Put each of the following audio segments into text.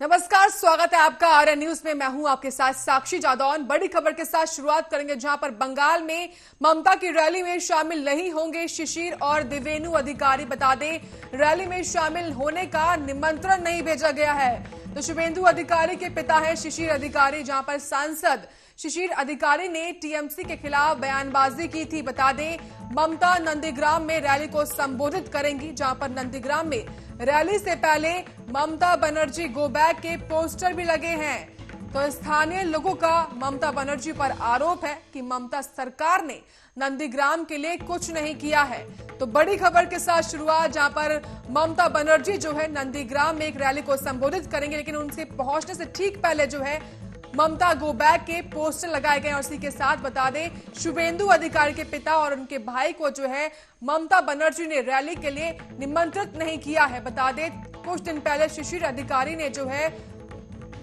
नमस्कार, स्वागत है आपका आर्य न्यूज में। मैं हूं आपके साथ साक्षी जादौन। बड़ी खबर के साथ शुरुआत करेंगे, जहां पर बंगाल में ममता की रैली में शामिल नहीं होंगे शिशिर और देवेनु अधिकारी। बता दें, रैली में शामिल होने का निमंत्रण नहीं भेजा गया है। तो शुभेंदु अधिकारी के पिता है शिशिर अधिकारी, जहां पर सांसद शिशिर अधिकारी ने टीएमसी के खिलाफ बयानबाजी की थी। बता दें, ममता नंदीग्राम में रैली को संबोधित करेंगी, जहां पर नंदीग्राम में रैली से पहले ममता बनर्जी गो बैक के पोस्टर भी लगे हैं। तो स्थानीय लोगों का ममता बनर्जी पर आरोप है कि ममता सरकार ने नंदीग्राम के लिए कुछ नहीं किया है। तो बड़ी खबर के साथ शुरुआत, जहां पर ममता बनर्जी जो है नंदीग्राम में एक रैली को संबोधित करेंगे, लेकिन उनसे पहुंचने से ठीक पहले जो है ममता गो बैक के पोस्टर लगाए गए। और इसी के साथ बता दें, शुभेंदु अधिकारी के पिता और उनके भाई को जो है ममता बनर्जी ने रैली के लिए निमंत्रित नहीं किया है। बता दें, कुछ दिन पहले शिशिर अधिकारी ने जो है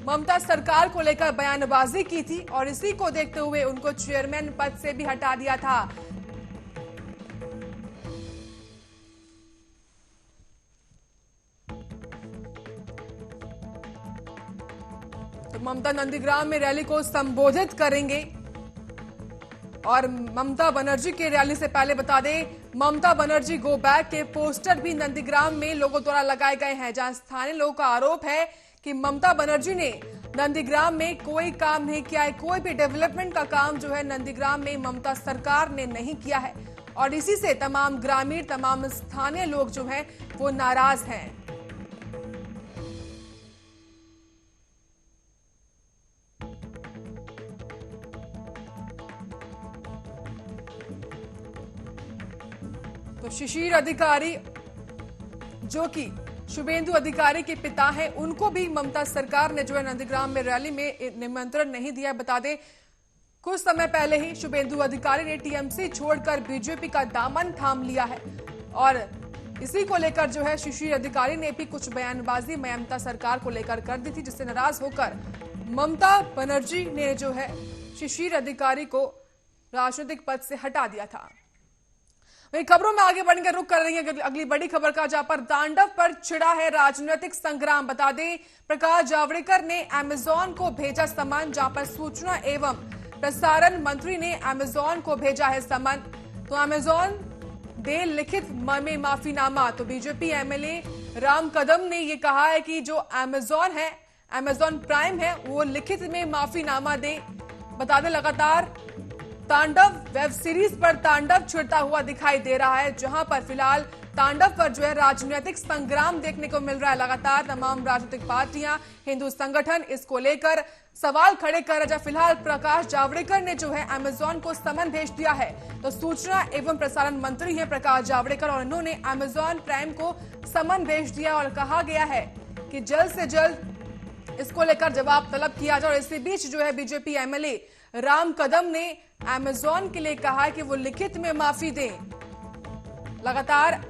ममता सरकार को लेकर बयानबाजी की थी और इसी को देखते हुए उनको चेयरमैन पद से भी हटा दिया था। तो ममता नंदीग्राम में रैली को संबोधित करेंगे और ममता बनर्जी के रैली से पहले बता दें, ममता बनर्जी गो बैक के पोस्टर भी नंदीग्राम में लोगों द्वारा लगाए गए हैं, जहां स्थानीय लोगों का आरोप है कि ममता बनर्जी ने नंदीग्राम में कोई काम नहीं किया है। कोई भी डेवलपमेंट का काम जो है नंदीग्राम में ममता सरकार ने नहीं किया है और इसी से तमाम ग्रामीण, तमाम स्थानीय लोग जो है वो नाराज हैं। तो शिशिर अधिकारी जो कि शुभेंदु अधिकारी के पिता हैं, उनको भी ममता सरकार ने जो है नंदीग्राम में रैली में निमंत्रण नहीं दिया। बता दें, कुछ समय पहले ही शुभेंदु अधिकारी ने टीएमसी छोड़कर बीजेपी का दामन थाम लिया है और इसी को लेकर जो है शिशिर अधिकारी ने भी कुछ बयानबाजी ममता सरकार को लेकर कर दी थी, जिससे नाराज होकर ममता बनर्जी ने जो है शिशिर अधिकारी को राजनीतिक पद से हटा दिया था। वही खबरों में आगे बढ़ने का रुख कर रही है अगली बड़ी खबर का, जहां पर तांडव पर छिड़ा है राजनीतिक संग्राम। बता दें, प्रकाश जावड़ेकर ने अमेजॉन को भेजा समन, जहां पर सूचना एवं प्रसारण मंत्री ने अमेजॉन को भेजा है समन। तो अमेजॉन दे लिखित में माफीनामा। तो बीजेपी एमएलए राम कदम ने यह कहा है कि जो अमेजॉन है, अमेजॉन प्राइम है, वो लिखित में माफीनामा दे। बता दें, लगातार तांडव वेब सीरीज पर तांडव छिड़ता हुआ दिखाई दे रहा है, जहां पर फिलहाल तांडव पर जो है राजनीतिक संग्राम देखने को मिल रहा है। लगातार तमाम राजनीतिक पार्टियां, हिंदू संगठन इसको लेकर सवाल खड़े कर रहे हैं। फिलहाल प्रकाश जावड़ेकर ने जो है अमेजॉन को समन भेज दिया है। तो सूचना एवं प्रसारण मंत्री हैं प्रकाश जावड़ेकर और इन्होंने अमेजॉन प्राइम को समन भेज दिया और कहा गया है कि जल्द से जल्द इसको लेकर जवाब तलब किया जाए। और इसी बीच जो है बीजेपी एमएलए राम कदम ने अमेजॉन के लिए कहा कि वो लिखित में माफी दें। लगातार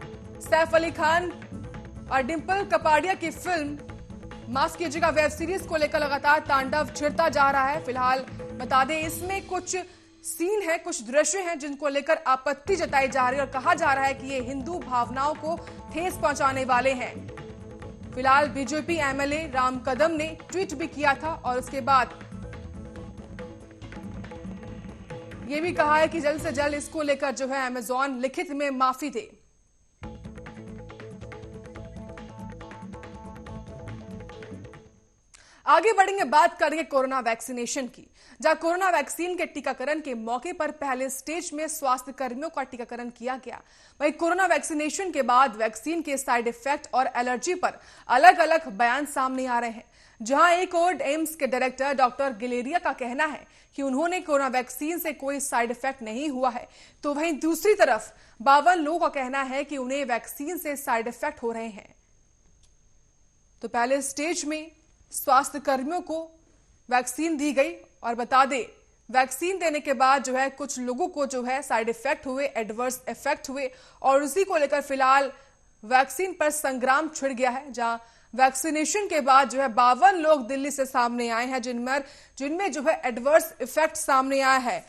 सैफ अली खान और डिंपल कपाड़िया की फिल्म माफ कीजिएगा वेब सीरीज को लेकर लगातार तांडव छिड़ता जा रहा है। फिलहाल बता दें, इसमें कुछ सीन है, कुछ दृश्य हैं जिनको लेकर आपत्ति जताई जा रही है और कहा जा रहा है कि ये हिंदू भावनाओं को ठेस पहुंचाने वाले हैं। फिलहाल बीजेपी एमएलए राम कदम ने ट्वीट भी किया था और उसके बाद ये भी कहा है कि जल्द से जल्द इसको लेकर जो है अमेजॉन लिखित में माफी दे। आगे बढ़ेंगे, बात करेंगे कोरोना वैक्सीनेशन की, जहां कोरोना वैक्सीन के टीकाकरण के मौके पर पहले स्टेज में स्वास्थ्य कर्मियों का टीकाकरण किया गया। वहीं कोरोना वैक्सीनेशन के बाद वैक्सीन के साइड इफेक्ट और एलर्जी पर अलग अलग बयान सामने आ रहे हैं। जहां एक और एम्स के डायरेक्टर डॉक्टर गिलेरिया का कहना है कि उन्होंने कोरोना वैक्सीन से कोई साइड इफेक्ट नहीं हुआ है, तो वहीं दूसरी तरफ 52 लोगों का कहना है कि उन्हें वैक्सीन से साइड इफेक्ट हो रहे हैं। तो पहले स्टेज में स्वास्थ्य कर्मियों को वैक्सीन दी गई और बता दें, वैक्सीन देने के बाद जो है कुछ लोगों को जो है साइड इफेक्ट हुए, एडवर्स इफेक्ट हुए और उसी को लेकर फिलहाल वैक्सीन पर संग्राम छिड़ गया है। जहां वैक्सीनेशन के बाद जो है 52 लोग दिल्ली से सामने आए हैं जिनमें जो है एडवर्स इफेक्ट सामने आया है,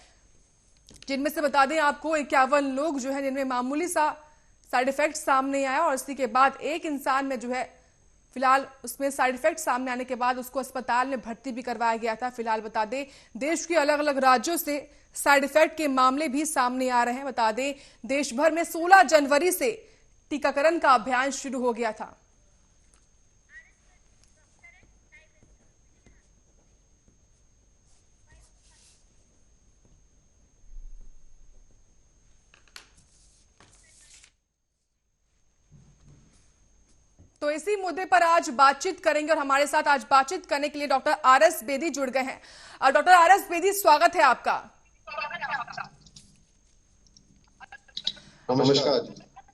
जिनमें से बता दें आपको 51 लोग जो है जिनमें मामूली सा साइड इफेक्ट सामने आया और इसी के बाद एक इंसान में जो है फिलहाल उसमें साइड इफेक्ट सामने आने के बाद उसको अस्पताल में भर्ती भी करवाया गया था। फिलहाल बता दें देश के अलग अलग राज्यों से साइड इफेक्ट के मामले भी सामने आ रहे हैं। बता दें देश भर में 16 जनवरी से टीकाकरण का अभियान शुरू हो गया था। तो इसी मुद्दे पर आज बातचीत करेंगे और हमारे साथ आज बातचीत करने के लिए डॉक्टर आरएस बेदी जुड़ गए हैं। डॉक्टर आरएस बेदी, स्वागत है आपका। नमस्कार।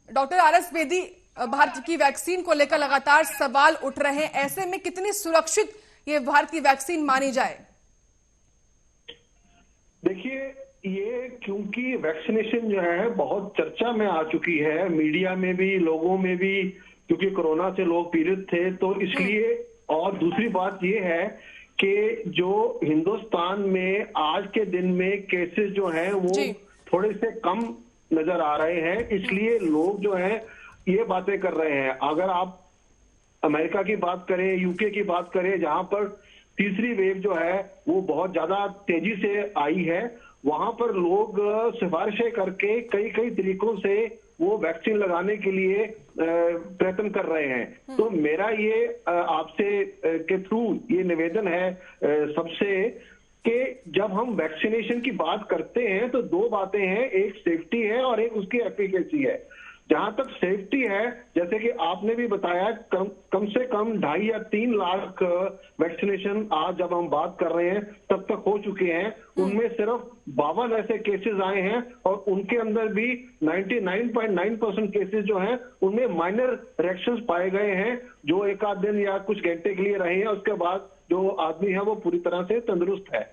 डॉक्टर आरएस बेदी, भारत की वैक्सीन को लेकर लगातार सवाल उठ रहे हैं, ऐसे में कितनी सुरक्षित ये भारत की वैक्सीन मानी जाए? देखिए, ये क्योंकि वैक्सीनेशन जो है बहुत चर्चा में आ चुकी है, मीडिया में भी, लोगों में भी, क्योंकि कोरोना से लोग पीड़ित थे, तो इसलिए। और दूसरी बात ये है कि जो हिंदुस्तान में आज के दिन में केसेस जो हैं वो थोड़े से कम नजर आ रहे हैं, इसलिए लोग जो हैं ये बातें कर रहे हैं। अगर आप अमेरिका की बात करें, यूके की बात करें, जहां पर तीसरी वेव जो है वो बहुत ज्यादा तेजी से आई है, वहां पर लोग सिफारिशें करके कई कई तरीकों से वो वैक्सीन लगाने के लिए प्रयत्न कर रहे हैं। तो मेरा ये आपसे के थ्रू ये निवेदन है सबसे कि जब हम वैक्सीनेशन की बात करते हैं तो दो बातें हैं, एक सेफ्टी है और एक उसकी एफिकेसी है। जहां तक सेफ्टी है, जैसे कि आपने भी बताया, कम से कम 2.5 या 3 लाख वैक्सीनेशन आज जब हम बात कर रहे हैं तब तक हो चुके हैं। उनमें सिर्फ 52 ऐसे केसेस आए हैं और उनके अंदर भी 99.9% केसेस जो हैं उनमें माइनर रिएक्शंस पाए गए हैं, जो एक आध दिन या कुछ घंटे के लिए रहे हैं, उसके बाद जो आदमी है वो पूरी तरह से तंदुरुस्त है।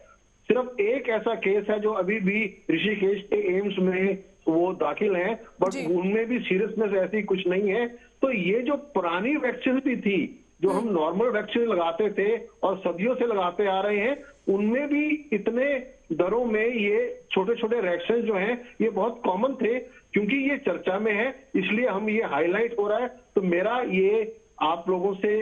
सिर्फ एक ऐसा केस है जो अभी भी ऋषिकेश के एम्स में वो दाखिल हैं, बट उनमें भी सीरियसनेस ऐसी कुछ नहीं है। तो ये जो पुरानी वैक्सीन भी थी, जो हम नॉर्मल वैक्सीन लगाते थे और सदियों से लगाते आ रहे हैं, उनमें भी इतने दरों में ये छोटे छोटे रिएक्शन जो हैं ये बहुत कॉमन थे। क्योंकि ये चर्चा में है इसलिए हम ये हाईलाइट हो रहा है। तो मेरा ये आप लोगों से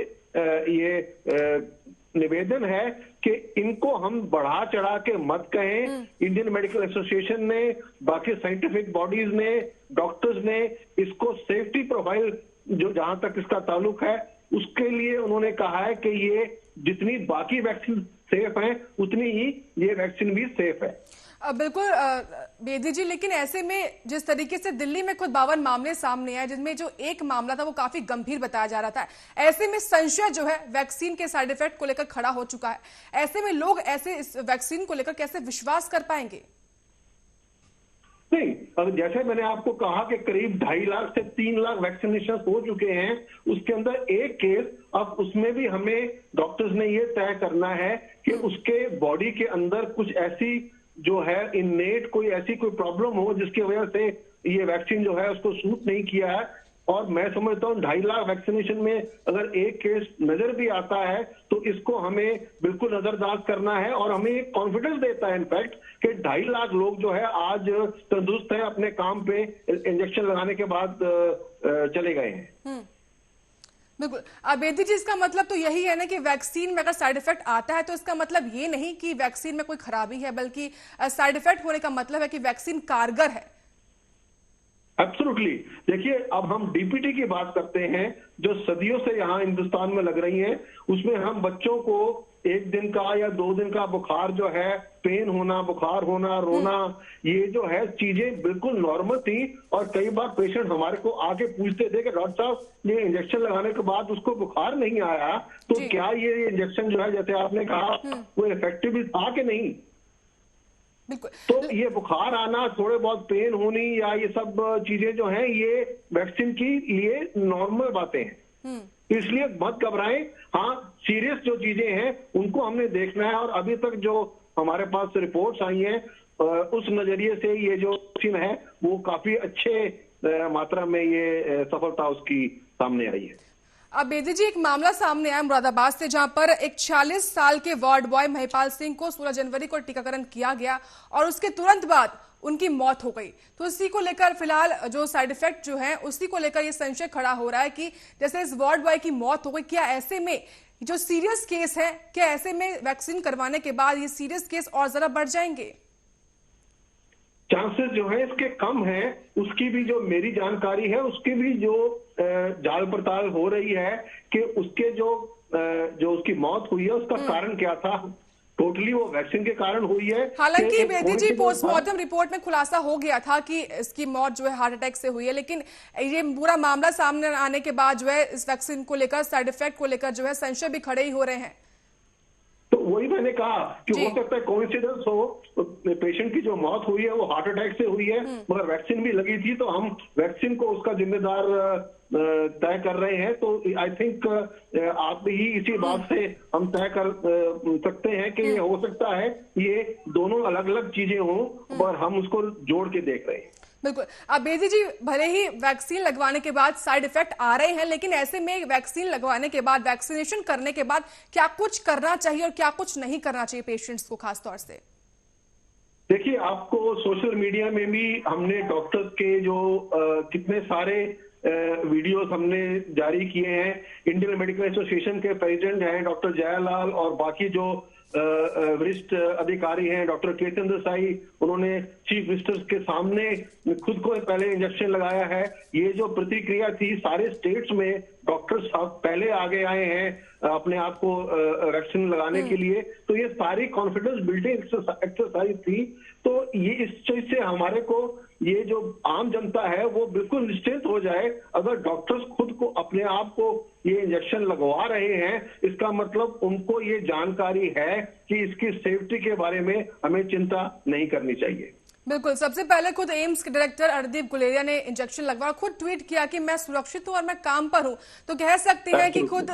निवेदन है कि इनको हम बढ़ा चढ़ा के मत कहें। इंडियन मेडिकल एसोसिएशन ने, बाकी साइंटिफिक बॉडीज ने, डॉक्टर्स ने इसको सेफ्टी प्रोफाइल जो जहां तक इसका ताल्लुक है उसके लिए उन्होंने कहा है कि ये जितनी बाकी वैक्सीन सेफ है उतनी ही ये वैक्सीन भी सेफ है। बिल्कुल बेदी जी, लेकिन ऐसे में जिस तरीके से दिल्ली में खुद 52 मामले सामने आए, जिनमें जो एक मामला था वो काफी गंभीर बताया जा रहा था, ऐसे में संशय जो है वैक्सीन के साइड इफेक्ट को लेकर खड़ा हो चुका है। ऐसे में लोग ऐसे इस वैक्सीन को लेकर कैसे विश्वास कर पाएंगे? नहीं, अब जैसे मैंने आपको कहा कि करीब 2.5 लाख से 3 लाख वैक्सीनेशन हो चुके हैं, उसके अंदर एक केस, अब उसमें भी हमें डॉक्टर्स ने ये तय करना है कि उसके बॉडी के अंदर कुछ ऐसी जो है इननेट कोई ऐसी कोई प्रॉब्लम हो जिसकी वजह से ये वैक्सीन जो है उसको सूट नहीं किया है। और मैं समझता हूं 2.5 लाख वैक्सीनेशन में अगर एक केस नजर भी आता है तो इसको हमें बिल्कुल नजरअंदाज करना है और हमें एक कॉन्फिडेंस देता है इनफैक्ट कि 2.5 लाख लोग जो है आज तंदुरुस्त हैं, अपने काम पे इंजेक्शन लगाने के बाद चले गए हैं। बिल्कुल बेदी जी, इसका मतलब तो यही है ना कि वैक्सीन में अगर साइड इफेक्ट आता है तो इसका मतलब ये नहीं कि वैक्सीन में कोई खराबी है, बल्कि साइड इफेक्ट होने का मतलब है कि वैक्सीन कारगर है। एब्सोल्युटली। देखिए, अब हम डीपीटी की बात करते हैं जो सदियों से यहाँ हिंदुस्तान में लग रही हैं, उसमें हम बच्चों को 1 दिन का या 2 दिन का बुखार जो है, पेन होना, बुखार होना, रोना, ये जो है चीजें बिल्कुल नॉर्मल थी। और कई बार पेशेंट हमारे को आके पूछते थे कि डॉक्टर साहब ये इंजेक्शन लगाने के बाद उसको बुखार नहीं आया, तो क्या ये इंजेक्शन जो है, जैसे आपने कहा, वो इफेक्टिव था कि नहीं? तो ये बुखार आना, थोड़े बहुत पेन होनी या ये सब चीजें जो हैं ये वैक्सीन की लिए नॉर्मल बातें हैं, इसलिए मत घबराएं। हाँ, सीरियस जो चीजें हैं उनको हमने देखना है और अभी तक जो हमारे पास रिपोर्ट्स आई हैं उस नजरिए से ये जो वैक्सीन है वो काफी अच्छे मात्रा में ये सफलता उसकी सामने आई है। अब बेदी जी, एक मामला सामने आया मुरादाबाद से, जहां पर एक 46 साल के वार्ड बॉय महिपाल सिंह को 16 जनवरी को टीकाकरण किया गया और उसके तुरंत बाद उनकी मौत हो गई। तो इसी को लेकर फिलहाल जो साइड इफेक्ट जो है उसी को लेकर ये संशय खड़ा हो रहा है कि जैसे इस वार्ड बॉय की मौत हो गई, क्या ऐसे में जो सीरियस केस है, क्या ऐसे में वैक्सीन करवाने के बाद ये सीरियस केस और जरा बढ़ जाएंगे? चांसेस जो है इसके कम है। उसकी भी जो मेरी जानकारी है उसकी भी जो जाल पड़ताल हो रही है कि उसके जो उसकी मौत हुई है उसका कारण क्या था। टोटली वो वैक्सीन के कारण हुई है। हालांकि बेदी जी पोस्टमार्टम रिपोर्ट में खुलासा हो गया था कि इसकी मौत जो है हार्ट अटैक से हुई है, लेकिन ये पूरा मामला सामने आने के बाद जो है इस वैक्सीन को लेकर, साइड इफेक्ट को लेकर जो है संशय भी खड़े ही हो रहे हैं। तो वही मैंने कहा कि हो सकता है कोइंसिडेंस हो, पेशेंट की जो मौत हुई है वो हार्ट अटैक से हुई है, मगर वैक्सीन भी लगी थी, तो हम वैक्सीन को उसका जिम्मेदार तय कर रहे हैं। तो आई थिंक आप ही इसी बात से हम तय कर सकते हैं कि ये हो सकता है ये दोनों अलग अलग चीजें हों, पर हम उसको जोड़ के देख रहे हैं। बिल्कुल। अब बेदी जी, भले ही वैक्सीन लगवाने के बाद साइड इफेक्ट आ रहे हैं, लेकिन ऐसे में वैक्सीन लगवाने के बाद, वैक्सीनेशन करने के बाद क्या कुछ करना चाहिए और क्या कुछ नहीं करना चाहिए पेशेंट्स को खास तौर से? देखिए, आपको सोशल मीडिया में भी हमने डॉक्टर्स के जो कितने सारे वीडियोस हमने जारी किए हैं। इंडियन मेडिकल एसोसिएशन के प्रेसिडेंट हैं डॉक्टर जयालाल और बाकी जो वरिष्ठ अधिकारी हैं डॉक्टर केतन देसाई, उन्होंने चीफ मिनिस्टर के सामने खुद को पहले इंजेक्शन लगाया है। ये जो प्रतिक्रिया थी, सारे स्टेट्स में डॉक्टर साहब पहले आगे आए हैं अपने आप को वैक्सीन लगाने के लिए। तो ये सारी कॉन्फिडेंस बिल्डिंग एक्सरसाइज थी। तो ये इस चीज से हमारे को ये जो आम जनता है वो बिल्कुल निश्चिंत हो जाए। अगर डॉक्टर्स खुद को अपने आप को ये इंजेक्शन लगवा रहे हैं, इसका मतलब उनको ये जानकारी है कि इसकी सेफ्टी के बारे में हमें चिंता नहीं करनी चाहिए। बिल्कुल। सबसे पहले खुद एम्स के डायरेक्टर अरदीप गुलेरिया ने इंजेक्शन लगवाया, खुद ट्वीट किया कि मैं सुरक्षित हूं और मैं काम पर हूं। तो कह सकते हैं कि खुद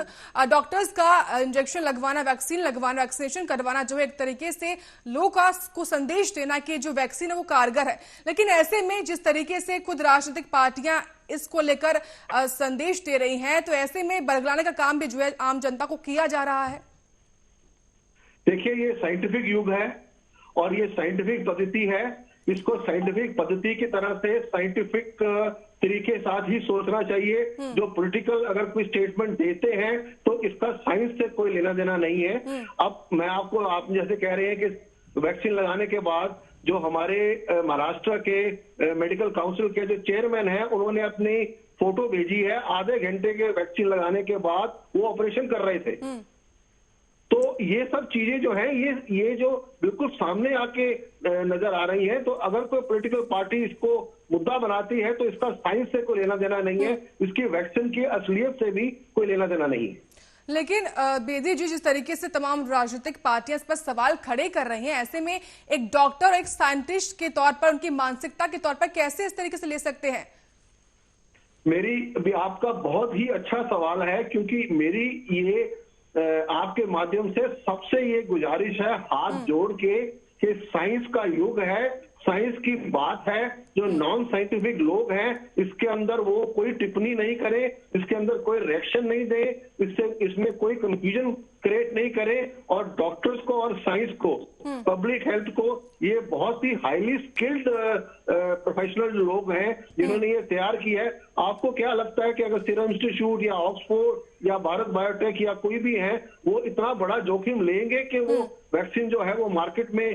डॉक्टर्स का इंजेक्शन लगवाना, वैक्सीन लगवाना, वैक्सीनेशन करवाना जो है एक तरीके से लोगों को संदेश देना कि जो वैक्सीन है वो कारगर है। लेकिन ऐसे में जिस तरीके से खुद राजनीतिक पार्टियां इसको लेकर संदेश दे रही हैं, तो ऐसे में बरगलाने का काम भी जो है आम जनता को किया जा रहा है। देखिए, ये साइंटिफिक युग है और ये साइंटिफिक पद्धति है। इसको साइंटिफिक पद्धति की तरह से साइंटिफिक तरीके साथ ही सोचना चाहिए। जो पॉलिटिकल अगर कोई स्टेटमेंट देते हैं तो इसका साइंस से कोई लेना देना नहीं है। अब मैं आपको, आप जैसे कह रहे हैं कि वैक्सीन लगाने के बाद जो हमारे महाराष्ट्र के मेडिकल काउंसिल के जो चेयरमैन हैं, उन्होंने अपनी फोटो भेजी है। आधे घंटे के वैक्सीन लगाने के बाद वो ऑपरेशन कर रहे थे। तो ये सब चीजें जो है ये जो बिल्कुल सामने आके नजर आ रही है। तो अगर कोई पॉलिटिकल पार्टी इसको मुद्दा बनाती है तो इसका साइंस से कोई लेना देना नहीं है, इसकी वैक्सीन की असलियत से भी कोई लेना देना नहीं है। लेकिन बेदी जी, जिस तरीके से तमाम राजनीतिक पार्टियां इस पर सवाल खड़े कर रही हैं, ऐसे में एक डॉक्टर और एक साइंटिस्ट के तौर पर, उनकी मानसिकता के तौर पर कैसे इस तरीके से ले सकते हैं? मेरी भी आपका बहुत ही अच्छा सवाल है, क्योंकि मेरी ये आपके माध्यम से सबसे ये गुजारिश है हाथ जोड़ के कि साइंस का युग है, साइंस की बात है। जो नॉन साइंटिफिक लोग हैं इसके अंदर वो कोई टिप्पणी नहीं करें, इसके अंदर कोई रिएक्शन नहीं दे, इसमें कोई कंफ्यूजन क्रिएट नहीं करें। और डॉक्टर्स को और साइंस को, पब्लिक हेल्थ को, ये बहुत ही हाईली स्किल्ड प्रोफेशनल लोग हैं जिन्होंने ये तैयार किया है। आपको क्या लगता है कि अगर सीरम इंस्टीट्यूट या ऑक्सफोर्ड या भारत बायोटेक या कोई भी है, वो इतना बड़ा जोखिम लेंगे कि वो वैक्सीन जो है वो मार्केट में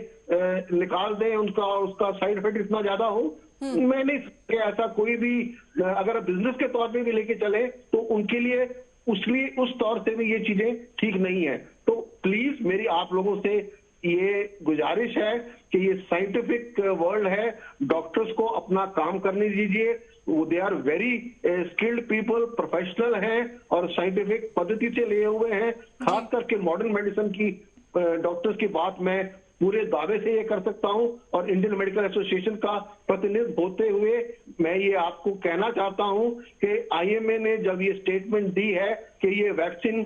निकाल दें, उसका साइड इफेक्ट इतना ज्यादा हो? मैं नहीं, ऐसा कोई भी अगर बिजनेस के तौर पे भी लेके चले तो उनके लिए उस तौर से भी ये चीजें ठीक नहीं है। तो प्लीज मेरी आप लोगों से ये गुजारिश है कि ये साइंटिफिक वर्ल्ड है, डॉक्टर्स को अपना काम करने दीजिए। They are very skilled people, professional हैं और साइंटिफिक पद्धति से लिए हुए हैं। खास करके मॉडर्न मेडिसिन की डॉक्टर्स की बात मैं पूरे दावे से ये कर सकता हूं। और इंडियन मेडिकल एसोसिएशन का प्रतिनिधि होते हुए मैं ये आपको कहना चाहता हूं कि आईएमए ने जब ये स्टेटमेंट दी है कि ये वैक्सीन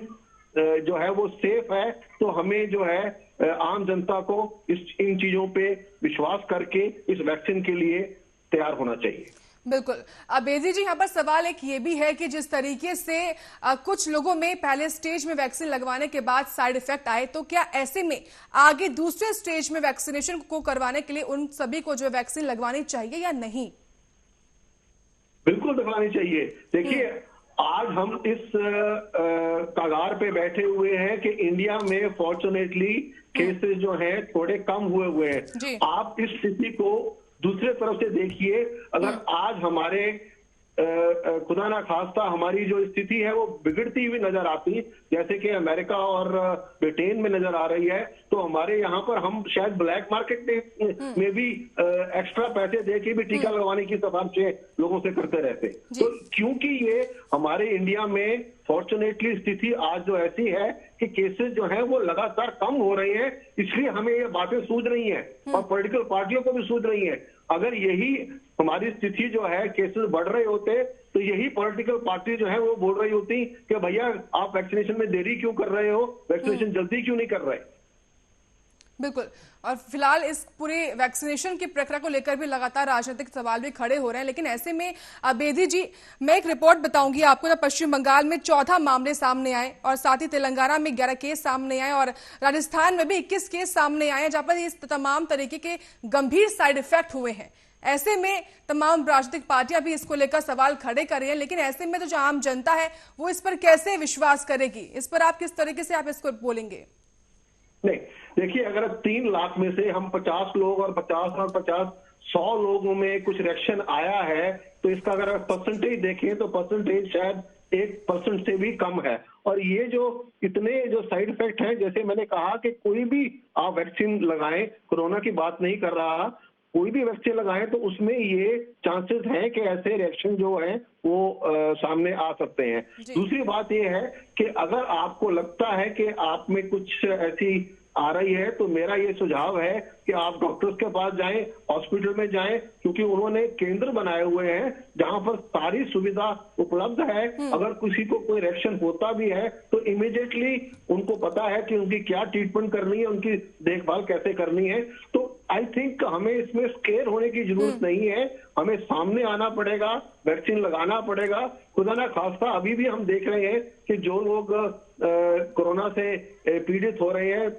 जो है वो सेफ है, तो हमें जो है आम जनता को इन चीजों पे विश्वास करके इस वैक्सीन के लिए तैयार होना चाहिए। बिल्कुल। बेदी जी, यहाँ पर सवाल एक ये भी है कि जिस तरीके से कुछ लोगों में पहले स्टेज में वैक्सीन लगवाने के बाद साइड इफेक्ट आए, तो क्या ऐसे में आगे दूसरे स्टेज में वैक्सीनेशन को करवाने के लिए उन सभी को जो वैक्सीन लगवानी चाहिए या नहीं? बिल्कुल लगवानी चाहिए। देखिए, आज हम इस कगार पे बैठे हुए हैं कि इंडिया में फॉर्चुनेटली केसेस जो हैं थोड़े कम हुए हैं। आप इस स्थिति को दूसरे तरफ से देखिए, अगर आज हमारे खुदा ना खास्ता हमारी जो स्थिति है वो बिगड़ती हुई नजर आती, जैसे कि अमेरिका और ब्रिटेन में नजर आ रही है, तो हमारे यहाँ पर हम शायद ब्लैक मार्केट में भी एक्स्ट्रा पैसे दे के भी टीका लगवाने की सिफारिशें लोगों से करते रहते। तो क्योंकि ये हमारे इंडिया में फॉर्चुनेटली स्थिति आज जो ऐसी है कि केसेस जो हैं वो लगातार कम हो रहे हैं, इसलिए हमें ये बातें सूझ रही हैं और पॉलिटिकल पार्टियों को भी सूझ रही हैं। अगर यही हमारी स्थिति जो है, केसेस बढ़ रहे होते, तो यही पॉलिटिकल पार्टी जो है वो बोल रही होती कि भैया आप वैक्सीनेशन में देरी क्यों कर रहे हो, वैक्सीनेशन जल्दी क्यों नहीं कर रहे। बिल्कुल। और फिलहाल इस पूरे वैक्सीनेशन की प्रक्रिया को लेकर भी लगातार राजनीतिक सवाल भी खड़े हो रहे हैं, लेकिन ऐसे में बेदी जी, मैं एक रिपोर्ट बताऊंगी आपको। जब पश्चिम बंगाल में 14 मामले सामने आए और साथ ही तेलंगाना में 11 केस सामने आए और राजस्थान में भी 21 केस सामने आए, जहां पर इस तमाम तरीके के गंभीर साइड इफेक्ट हुए हैं। ऐसे में तमाम राजनीतिक पार्टियां भी इसको लेकर सवाल खड़े कर रही हैं, लेकिन ऐसे में तो जो आम जनता है वो इस पर कैसे विश्वास करेगी? इस पर आप किस तरीके से आप इसको बोलेंगे? नहीं, देखिए, अगर 3 लाख में से हम 50 लोग और 100 लोगों में कुछ रिएक्शन आया है, तो इसका अगर परसेंटेज देखें तो परसेंटेज शायद 1% से भी कम है। और ये जो इतने जो साइड इफेक्ट हैं, जैसे मैंने कहा कि कोई भी आप वैक्सीन लगाएं, कोरोना की बात नहीं कर रहा, कोई भी वैक्सीन लगाएं तो उसमें ये चांसेस हैं कि ऐसे रिएक्शन जो है वो सामने आ सकते हैं। दूसरी बात ये है कि अगर आपको लगता है कि आप में कुछ ऐसी आ रही है, तो मेरा ये सुझाव है कि आप डॉक्टर्स के पास जाएं, हॉस्पिटल में जाएं, क्योंकि उन्होंने केंद्र बनाए हुए हैं जहां पर सारी सुविधा उपलब्ध है। अगर किसी को कोई रिएक्शन होता भी है तो इमीडिएटली उनको पता है कि उनकी क्या ट्रीटमेंट करनी है, उनकी देखभाल कैसे करनी है। तो आई थिंक हमें इसमें स्केयर होने की जरूरत नहीं है, हमें सामने आना पड़ेगा, वैक्सीन लगाना पड़ेगा। खुदा ना खास्ता अभी भी हम देख रहे हैं कि जो लोग कोरोना से पीड़ित हो रहे हैं,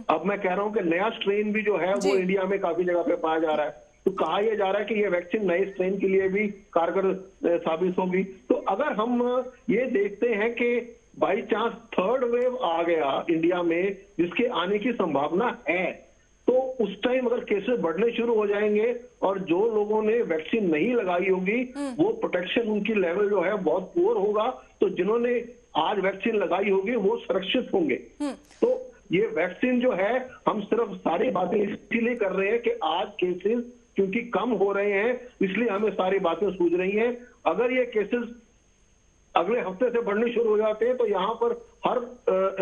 अब मैं कह रहा हूं कि नया स्ट्रेन भी जो है वो इंडिया में काफी जगह पे पाया जा रहा है, तो कहा यह जा रहा है कि ये वैक्सीन नए स्ट्रेन के लिए भी कारगर साबित होगी। तो अगर हम ये देखते हैं कि बाई चांस थर्ड वेव आ गया इंडिया में, जिसके आने की संभावना है, तो उस टाइम अगर केसेस बढ़ने शुरू हो जाएंगे और जो लोगों ने वैक्सीन नहीं लगाई होगी वो प्रोटेक्शन उनकी लेवल जो है बहुत पुअर होगा, तो जिन्होंने आज वैक्सीन लगाई होगी वो सुरक्षित होंगे। तो ये वैक्सीन जो है, हम सिर्फ सारी बातें इसलिए कर रहे हैं कि आज केसेस क्योंकि कम हो रहे हैं, इसलिए हमें सारी बातें सूझ रही हैं। अगर ये केसेस अगले हफ्ते से बढ़ने शुरू हो जाते हैं तो यहाँ पर हर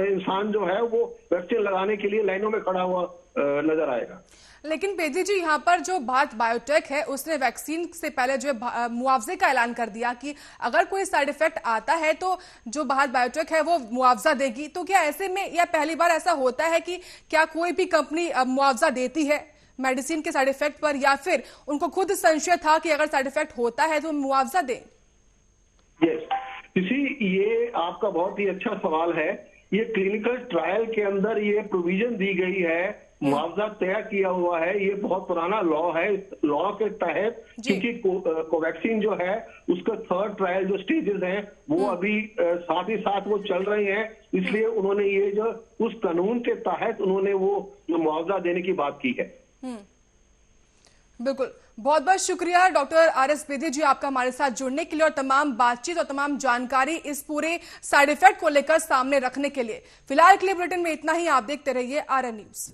इंसान जो है वो वैक्सीन लगाने के लिए लाइनों में खड़ा हुआ नजर आएगा। लेकिन बेदी जी, यहाँ पर जो भारत बायोटेक है उसने वैक्सीन से पहले जो मुआवजे का ऐलान कर दिया कि अगर कोई साइड इफेक्ट आता है तो जो भारत बायोटेक है वो मुआवजा देगी। तो क्या ऐसे में यह पहली बार ऐसा होता है कि क्या कोई भी कंपनी मुआवजा देती है मेडिसिन के साइड इफेक्ट पर, या फिर उनको खुद संशय था कि अगर साइड इफेक्ट होता है तो मुआवजा दे? ये आपका बहुत ही अच्छा सवाल है। ये क्लिनिकल ट्रायल के अंदर ये प्रोविजन दी गई है, मुआवजा तय किया हुआ है, ये बहुत पुराना लॉ है। इस लॉ के तहत क्योंकि कोवैक्सीन जो है उसका थर्ड ट्रायल जो स्टेजेस हैं वो अभी साथ ही साथ वो चल रहे हैं, इसलिए उन्होंने ये जो उस कानून के तहत उन्होंने वो मुआवजा देने की बात की है। बिल्कुल, बहुत बहुत शुक्रिया डॉक्टर RS बेदी जी आपका हमारे साथ जुड़ने के लिए और तमाम बातचीत और तमाम जानकारी इस पूरे साइड इफेक्ट को लेकर सामने रखने के लिए। फिलहाल के लिए बुलेटिन में इतना ही। आप देखते रहिए RN न्यूज।